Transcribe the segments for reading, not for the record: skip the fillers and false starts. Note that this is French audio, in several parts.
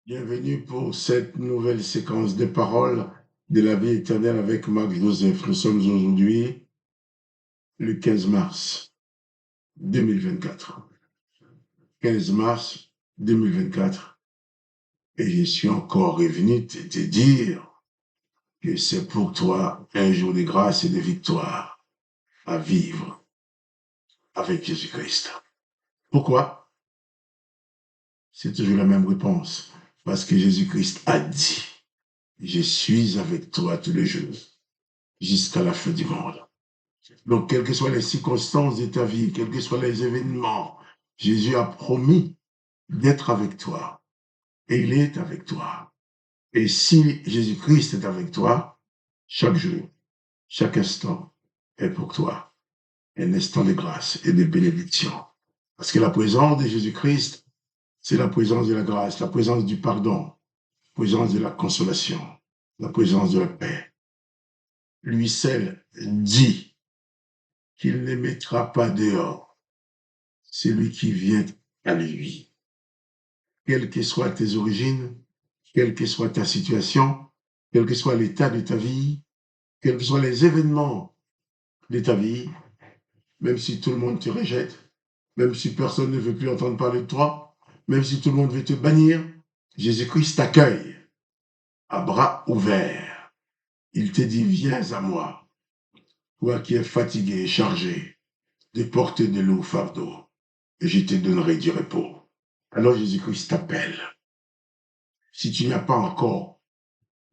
Bienvenue pour cette nouvelle séquence de paroles de la vie éternelle avec Marc Joseph. Nous sommes aujourd'hui le 15 mars 2024. 15 mars 2024. Et je suis encore revenu te dire que c'est pour toi un jour de grâce et de victoire à vivre avec Jésus-Christ. Pourquoi? C'est toujours la même réponse. Parce que Jésus-Christ a dit, je suis avec toi tous les jours jusqu'à la fin du monde. Donc, quelles que soient les circonstances de ta vie, quels que soient les événements, Jésus a promis d'être avec toi. Et il est avec toi. Et si Jésus-Christ est avec toi, chaque jour, chaque instant est pour toi un instant de grâce et de bénédiction. Parce que la présence de Jésus-Christ, c'est la présence de la grâce, la présence du pardon, la présence de la consolation, la présence de la paix. Lui seul dit qu'il ne mettra pas dehors celui qui vient à lui. Quelles que soient tes origines, quelle que soit ta situation, quel que soit l'état de ta vie, quels que soient les événements de ta vie, même si tout le monde te rejette, même si personne ne veut plus entendre parler de toi, même si tout le monde veut te bannir, Jésus-Christ t'accueille à bras ouverts. Il te dit, viens à moi, toi qui es fatigué et chargé de porter de lourds fardeaux, et je te donnerai du repos. Alors Jésus-Christ t'appelle. Si tu n'as pas encore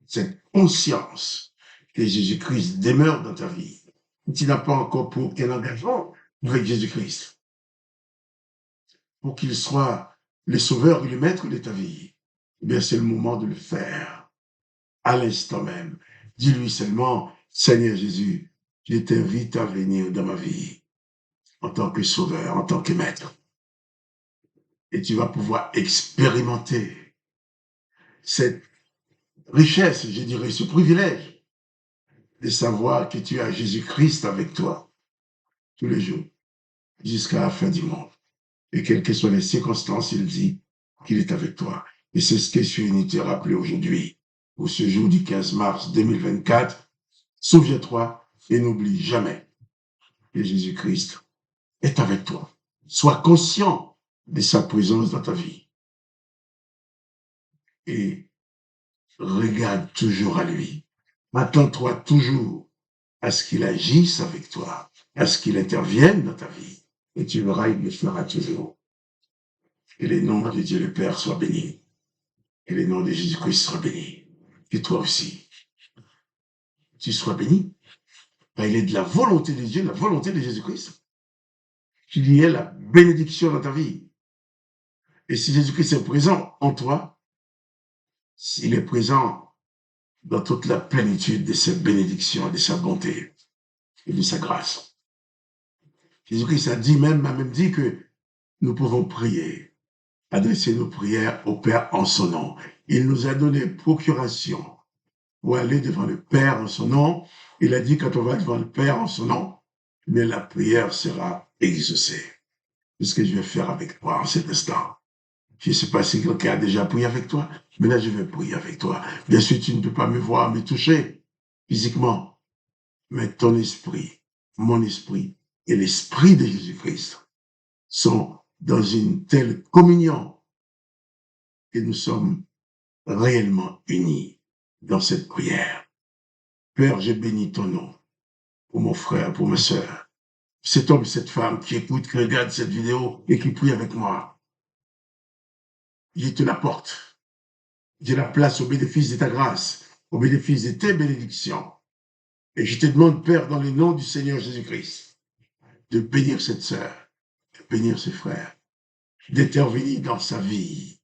cette conscience que Jésus-Christ demeure dans ta vie, si tu n'as pas encore pour un engagement avec Jésus-Christ, pour qu'il soit le sauveur et le maître de ta vie, eh bien c'est le moment de le faire, à l'instant même. Dis-lui seulement, Seigneur Jésus, je t'invite à venir dans ma vie en tant que sauveur, en tant que maître. Et tu vas pouvoir expérimenter cette richesse, je dirais, ce privilège de savoir que tu as Jésus-Christ avec toi tous les jours jusqu'à la fin du monde. Et quelles que soient les circonstances, il dit qu'il est avec toi. Et c'est ce que je suis venu te rappeler aujourd'hui, pour ce jour du 15 mars 2024. Souviens-toi et n'oublie jamais que Jésus-Christ est avec toi. Sois conscient de sa présence dans ta vie. Et regarde toujours à lui. Attends-toi toujours à ce qu'il agisse avec toi, à ce qu'il intervienne dans ta vie. Et tu verras, il le fera toujours. Que les noms de Dieu le Père soient bénis. Que les noms de Jésus-Christ soient bénis. Que toi aussi, tu sois béni. Car il est de la volonté de Dieu, la volonté de Jésus-Christ, qu'il y ait la bénédiction dans ta vie. Et si Jésus-Christ est présent en toi, s'il est présent dans toute la plénitude de sa bénédiction, de sa bonté et de sa grâce. Jésus-Christ a même dit que nous pouvons prier, adresser nos prières au Père en son nom. Il nous a donné procuration pour aller devant le Père en son nom. Il a dit, quand on va devant le Père en son nom, mais la prière sera exaucée. C'est ce que je vais faire avec toi en cet instant. Je ne sais pas si quelqu'un a déjà prié avec toi, mais là, je vais prier avec toi. Bien sûr, tu ne peux pas me voir, me toucher physiquement, mais ton esprit, mon esprit et l'esprit de Jésus-Christ sont dans une telle communion que nous sommes réellement unis dans cette prière. Père, je bénis ton nom pour mon frère, pour ma sœur, cet homme, cette femme qui écoute, qui regarde cette vidéo et qui prie avec moi. Je te l'apporte. Je la place au bénéfice de ta grâce, au bénéfice de tes bénédictions. Et je te demande, Père, dans le nom du Seigneur Jésus-Christ, de bénir cette sœur, de bénir ses frères, d'intervenir dans sa vie,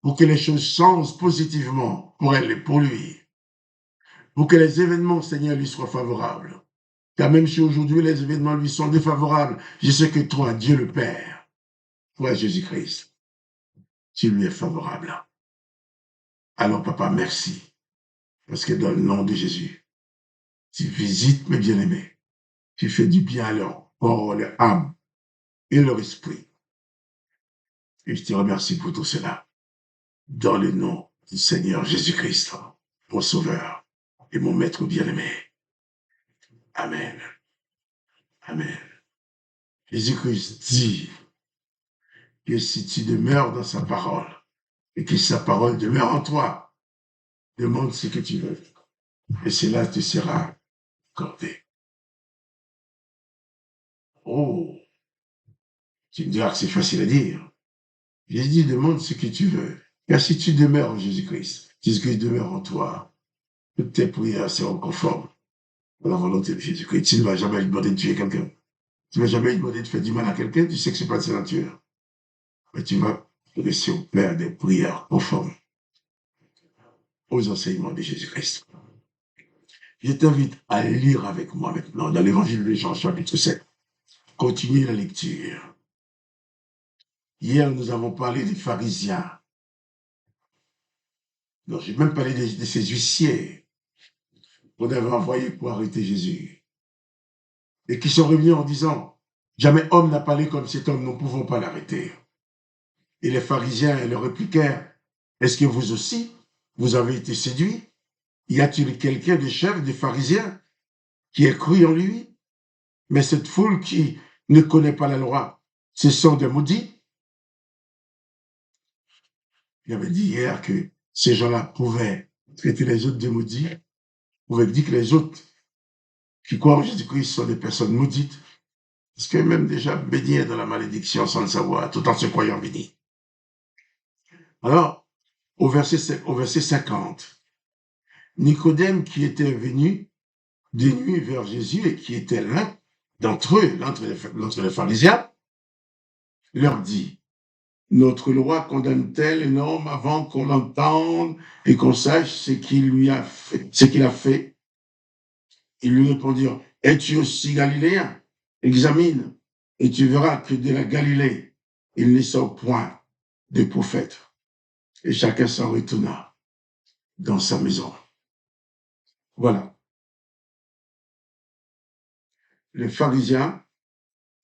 pour que les choses changent positivement pour elle et pour lui, pour que les événements, Seigneur, lui soient favorables. Car même si aujourd'hui les événements lui sont défavorables, je sais que toi, Dieu le Père, toi, Jésus-Christ, tu lui es favorable. Alors, papa, merci, parce que dans le nom de Jésus, tu visites mes bien-aimés, tu fais du bien à leur corps, leur âme et leur esprit. Et je te remercie pour tout cela. dans le nom du Seigneur Jésus-Christ, mon Sauveur et mon Maître bien-aimé. Amen. Amen. Jésus-Christ dit que si tu demeures dans sa parole et que sa parole demeure en toi, demande ce que tu veux et cela te sera accordé. Oh, tu me diras que c'est facile à dire. Jésus dit, demande ce que tu veux. Car si tu demeures en Jésus-Christ, Jésus-Christ demeure en toi, toutes tes prières seront conformes à la volonté de Jésus-Christ. Tu ne vas jamais lui demander de tuer quelqu'un. Tu ne vas jamais lui demander de faire du mal à quelqu'un. Tu sais que ce n'est pas de sa nature. Mais tu vas laisser au Père des prières conformes aux enseignements de Jésus-Christ. Je t'invite à lire avec moi maintenant dans l'évangile de Jean, chapitre 7. Continuez la lecture. Hier, nous avons parlé des pharisiens. Non, j'ai même parlé de ces huissiers qu'on avait envoyés pour arrêter Jésus. Et qui sont revenus en disant, jamais homme n'a parlé comme cet homme, nous ne pouvons pas l'arrêter. Et les pharisiens leur répliquèrent, est-ce que vous aussi, vous avez été séduits? Y a-t-il quelqu'un des chefs des pharisiens qui ait cru en lui? Mais cette foule qui ne connaît pas la loi, ce sont des maudits. J'avais dit hier que ces gens-là pouvaient traiter les autres de maudits, pouvaient dire que les autres qui croient en Jésus-Christ sont des personnes maudites, parce que même déjà baignaient dans la malédiction sans le savoir, tout en se croyant bénis. Alors, au verset 50, Nicodème qui était venu de nuit vers Jésus et qui était l'un d'entre eux, l'entre les pharisiens, leur dit, notre loi condamne-t-elle un homme avant qu'on l'entende et qu'on sache ce qu'il a fait? Ils lui répondirent, es-tu aussi galiléen? Examine, et tu verras que de la Galilée, il ne sort point de prophète. Et chacun s'en retourna dans sa maison. Voilà. Les pharisiens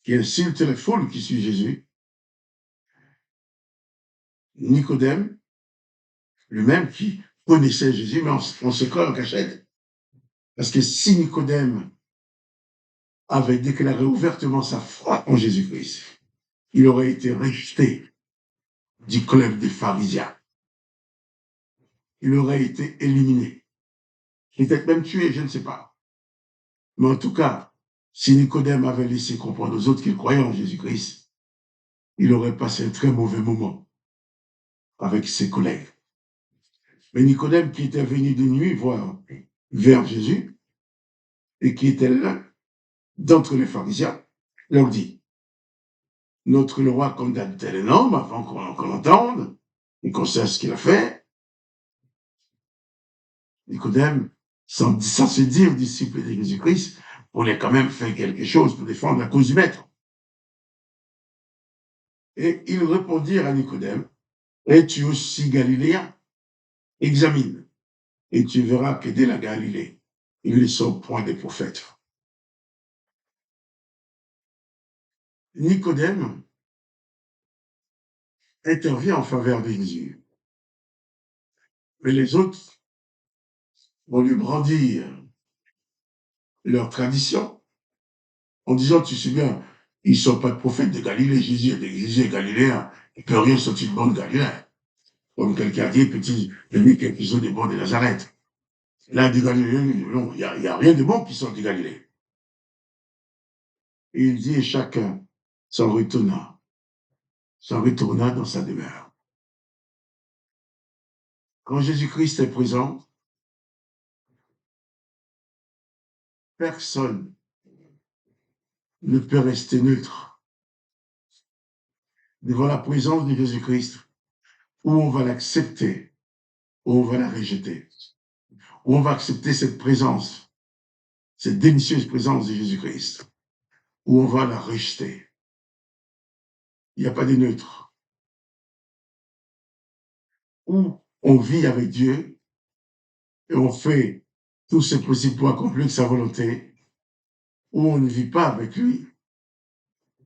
qui insultent les foules qui suivent Jésus, Nicodème, lui-même qui connaissait Jésus, mais on se colle en cachette. Parce que si Nicodème avait déclaré ouvertement sa foi en Jésus-Christ, il aurait été rejeté du club des pharisiens. Il aurait été éliminé. Peut-être même tué, je ne sais pas. Mais en tout cas, si Nicodème avait laissé comprendre aux autres qu'il croyait en Jésus-Christ, il aurait passé un très mauvais moment avec ses collègues. Mais Nicodème, qui était venu de nuit voir vers Jésus, et qui était l'un d'entre les pharisiens, leur dit, notre loi condamne-t-elle un homme avant qu'on l'entende et qu'on sache ce qu'il a fait? Nicodème, sans se dire disciple de Jésus-Christ, voulait quand même faire quelque chose pour défendre la cause du maître. Et ils répondirent à Nicodème, es-tu aussi galiléen? Examine, et tu verras que dès la Galilée, ils ne sont point des prophètes. Nicodème intervient en faveur de Jésus. Mais les autres vont lui brandir leur tradition en disant, tu sais bien, ils ne sont pas de prophètes de Galilée, Jésus est galiléen, il ne peut rien sortir de bon de Galilée. Comme quelqu'un dit, petit, lui, quelques-uns des bons de Nazareth. Là, du Galilée, non, il n'y a rien de bon qui sort du Galilée. Et il dit, et chacun s'en retourna dans sa demeure. Quand Jésus-Christ est présent, personne ne peut rester neutre devant la présence de Jésus-Christ, où on va l'accepter, où on va la rejeter, où on va accepter cette présence, cette délicieuse présence de Jésus-Christ, où on va la rejeter. Il n'y a pas de neutre. Où on vit avec Dieu et on fait tout ce possible pour accomplir sa volonté, où on ne vit pas avec lui,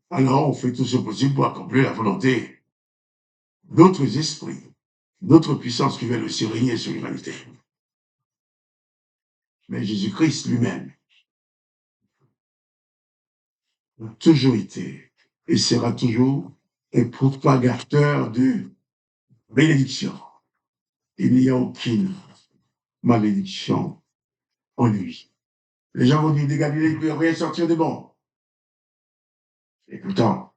alors on fait tout ce possible pour accomplir la volonté d'autres esprits. d'autres puissances qui veulent aussi régner sur l'humanité. Mais Jésus-Christ lui-même a toujours été et sera toujours un propagateur de bénédiction. Il n'y a aucune malédiction en lui. Les gens vont dire de Galilée, il ne peut rien sortir de bon. Et pourtant,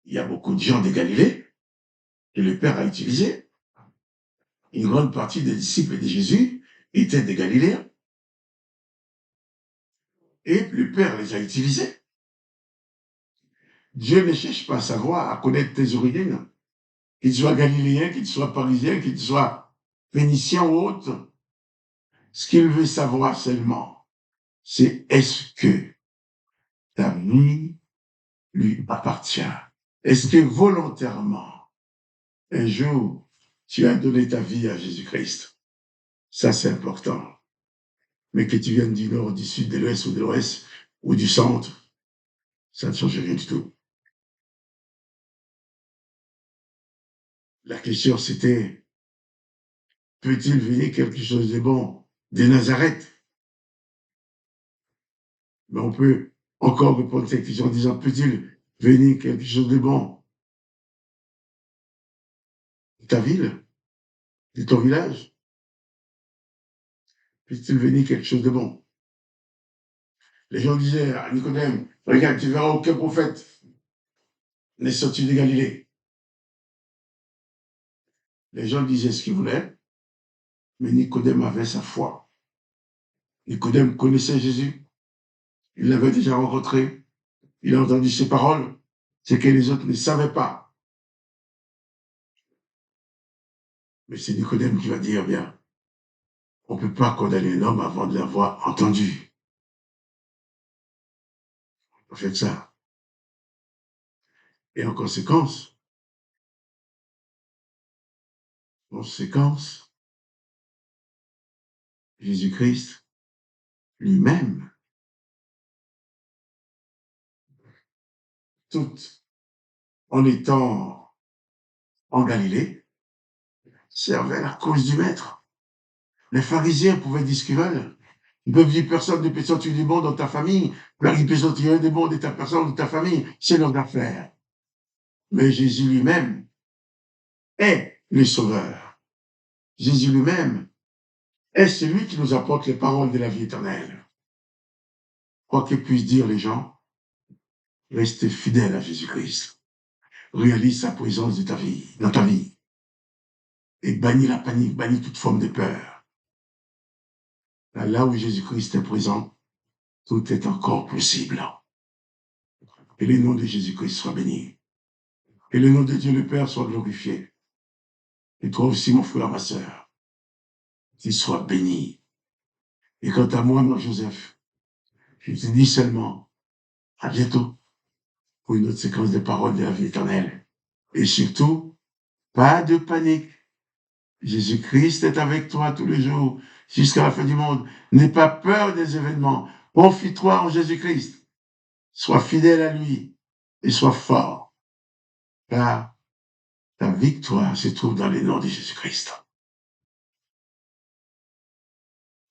il y a beaucoup de gens de Galilée que le Père a utilisés. Une grande partie des disciples de Jésus étaient des Galiléens. Et le Père les a utilisés. Dieu ne cherche pas à savoir, à connaître tes origines, qu'ils soient galiléens, qu'ils soient parisiens, qu'ils soient phéniciens ou autres. Ce qu'il veut savoir seulement, c'est est-ce que ta vie lui appartient? Est-ce que volontairement, un jour, tu as donné ta vie à Jésus-Christ? Ça, c'est important. Mais que tu viennes du nord, du sud, de l'ouest ou de l'ouest ou du centre, ça ne change rien du tout. La question, c'était, peut-il venir quelque chose de bon de Nazareth? Mais on peut encore répondre à cette question en disant, peut-il venir quelque chose de bon de ta ville, de ton village? Peut-il venir quelque chose de bon? Les gens disaient à Nicodème, regarde, tu verras aucun prophète n'est sorti de Galilée. Les gens disaient ce qu'ils voulaient, mais Nicodème avait sa foi. Nicodème connaissait Jésus, il l'avait déjà rencontré, il a entendu ses paroles, c'est que les autres ne savaient pas. Mais c'est Nicodème qui va dire, bien, on ne peut pas condamner un homme avant de l'avoir entendu. On fait ça. Et en conséquence, Jésus-Christ lui-même, tout en étant en Galilée, servait la cause du maître. Les pharisiens pouvaient dire ce qu'ils veulent. Ils peuvent dire personne ne peut sortir du bon dans ta famille, il peut sortir un des bons de ta personne, de ta famille, c'est leur affaire. Mais Jésus lui-même est le Sauveur. Jésus lui-même est celui qui nous apporte les paroles de la vie éternelle. Quoi que puissent dire les gens, reste fidèle à Jésus-Christ. Réalise sa présence de ta vie, dans ta vie. Et bannis la panique, bannis toute forme de peur. Là où Jésus-Christ est présent, tout est encore possible. Et le nom de Jésus-Christ soit béni. Et le nom de Dieu le Père soit glorifié. Et toi aussi, mon frère, ma sœur, qu'il soit béni. Et quant à moi, mon Joseph, je te dis seulement à bientôt pour une autre séquence de paroles de la vie éternelle. Et surtout, pas de panique. Jésus-Christ est avec toi tous les jours jusqu'à la fin du monde. N'aie pas peur des événements. Confie-toi en Jésus-Christ. Sois fidèle à lui et sois fort. Car ta victoire se trouve dans le nom de Jésus-Christ.